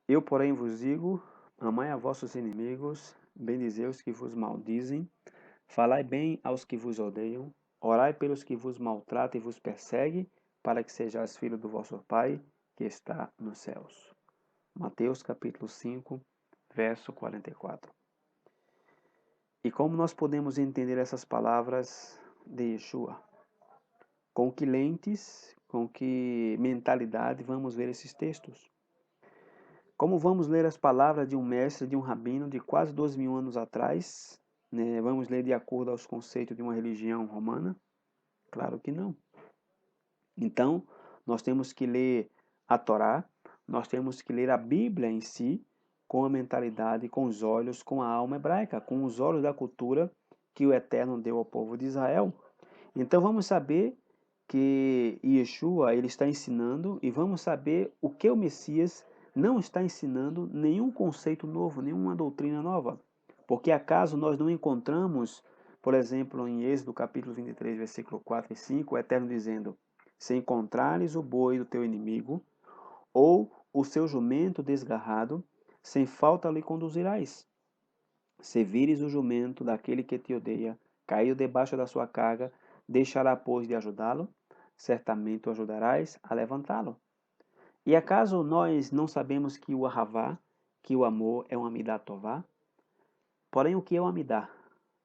Eu, porém, vos digo: amai a vossos inimigos, bendizei os que vos maldizem, falai bem aos que vos odeiam, orai pelos que vos maltratam e vos perseguem, para que sejais filhos do vosso Pai, que está nos céus. Mateus capítulo 5, verso 44. E como nós podemos entender essas palavras de Yeshua? Com que lentes, com que mentalidade vamos ver esses textos? Como vamos ler as palavras de um mestre, de um rabino de quase 2.000 anos atrás? Né? Vamos ler de acordo aos conceitos de uma religião romana? Claro que não. Então, nós temos que ler a Torá, nós temos que ler a Bíblia em si, com a mentalidade, com os olhos, com a alma hebraica, com os olhos da cultura que o Eterno deu ao povo de Israel. Então, vamos saber que Yeshua ele está ensinando e vamos saber o que o Messias não está ensinando, nenhum conceito novo, nenhuma doutrina nova. Porque acaso nós não encontramos, por exemplo, em Êxodo capítulo 23, versículo 4 e 5, o Eterno dizendo: se encontrares o boi do teu inimigo, ou o seu jumento desgarrado, sem falta lhe conduzirás. Se vires o jumento daquele que te odeia, caído debaixo da sua carga, deixará, pois, de ajudá-lo? Certamente o ajudarás a levantá-lo. E acaso nós não sabemos que o ahavá, que o amor é uma amidah tová? Porém, o que é uma amidah?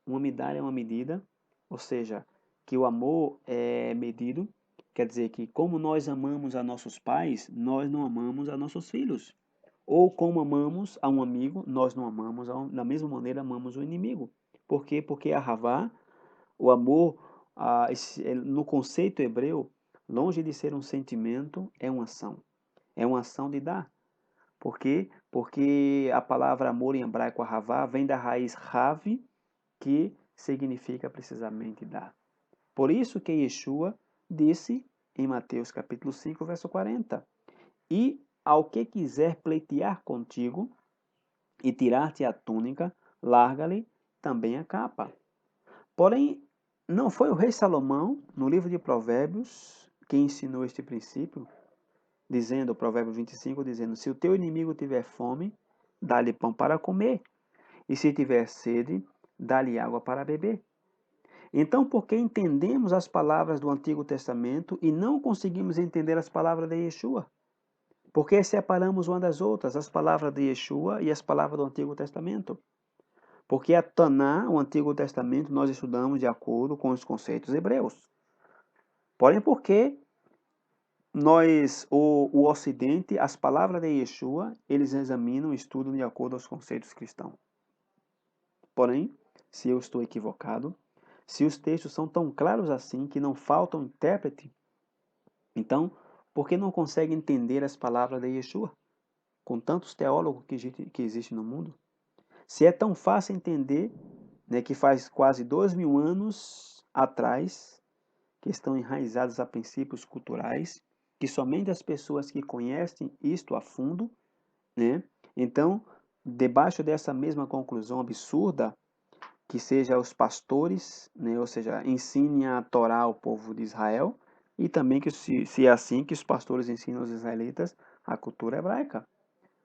Uma amidah é uma medida, ou seja, que o amor é medido, quer dizer que como nós amamos a nossos pais, nós não amamos a nossos filhos. Ou como amamos a um amigo, nós não amamos, da mesma maneira amamos o inimigo. Por quê? Porque a Havá, o amor, no conceito hebreu, longe de ser um sentimento, é uma ação. É uma ação de dar. Por quê? Porque a palavra amor em hebraico, Havá, vem da raiz Rav, que significa precisamente dar. Por isso que Yeshua disse em Mateus capítulo 5, verso 40, e ao que quiser pleitear contigo e tirar-te a túnica, larga-lhe também a capa. Porém, não foi o rei Salomão, no livro de Provérbios, que ensinou este princípio, dizendo, Provérbio 25, dizendo, se o teu inimigo tiver fome, dá-lhe pão para comer, e se tiver sede, dá-lhe água para beber. Então, por que entendemos as palavras do Antigo Testamento e não conseguimos entender as palavras de Yeshua? Porque separamos uma das outras, as palavras de Yeshua e as palavras do Antigo Testamento. Porque a Taná, o Antigo Testamento, nós estudamos de acordo com os conceitos hebreus. Porém, porque o Ocidente, as palavras de Yeshua, eles examinam e estudam de acordo aos conceitos cristãos. Porém, se eu estou equivocado, se os textos são tão claros assim que não falta um intérprete, então, por que não consegue entender as palavras de Yeshua? Com tantos teólogos que existem no mundo? Se é tão fácil entender, né, que faz quase 2.000 anos atrás, que estão enraizados a princípios culturais, que somente as pessoas que conhecem isto a fundo, né, então, debaixo dessa mesma conclusão absurda, que seja os pastores, né, ou seja, ensinem a Torá ao povo de Israel, e também que se é assim que os pastores ensinam os israelitas a cultura hebraica.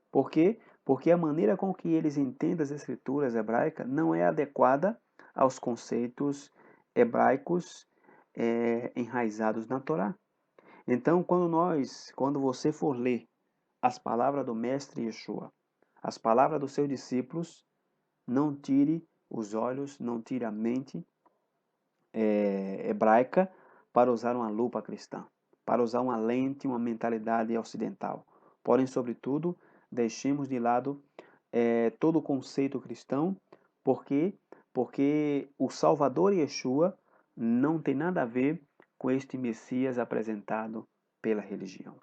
Por quê? Porque a maneira com que eles entendem as escrituras hebraicas não é adequada aos conceitos hebraicos enraizados na Torá. Então, quando você for ler as palavras do mestre Yeshua, as palavras dos seus discípulos, não tire os olhos, não tire a mente hebraica para usar uma lupa cristã, para usar uma lente, uma mentalidade ocidental. Porém, sobretudo, deixemos de lado todo o conceito cristão, porque o Salvador Yeshua não tem nada a ver com este Messias apresentado pela religião.